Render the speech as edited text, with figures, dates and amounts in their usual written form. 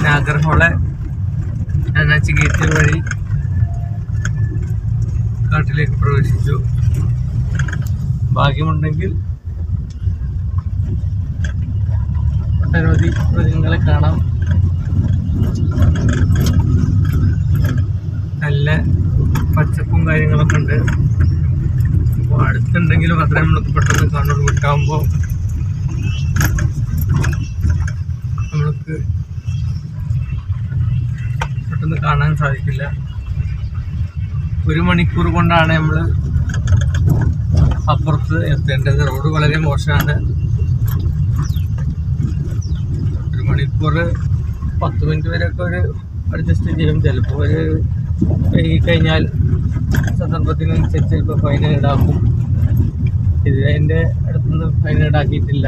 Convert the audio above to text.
Nagarhole അനാച്ചി gate വഴി കാട്ടിലേക്ക് പ്രവേശിച്ചു. ഭാഗ്യമുണ്ടെങ്കിൽ ഒട്ടനവധി മൃഗങ്ങളെ കാണാം. നല്ല പച്ചപ്പും കാര്യങ്ങളൊക്കെ ഉണ്ട്. അപ്പോൾ അടുത്തുണ്ടെങ്കിലും അത്ര നമ്മൾക്ക് പെട്ടെന്ന് കാണുള്ളൂ. വിട്ടാകുമ്പോൾ നമ്മൾക്ക് പെട്ടെന്ന് കാണാൻ സാധിക്കില്ല. 1 മണിക്കൂർ കൊണ്ടാണ് നമ്മൾ അപ്പുറത്ത് എത്തേണ്ടത്. റോഡ് വളരെ മോശമാണ്. 1 മണിക്കൂർ 10 മിനിറ്റ് വരെയൊക്കെ ഒരു അഡ്ജസ്റ്റ് ചെയ്യും. ചിലപ്പോൾ ഒരു കഴിഞ്ഞാൽ സന്ദർഭത്തിനനുസരിച്ച് ചിലപ്പോൾ ഫൈൻ ഈടാക്കും. ഇത് അതിൻ്റെ അടുത്തൊന്നും ഫൈൻ ഈടാക്കിയിട്ടില്ല.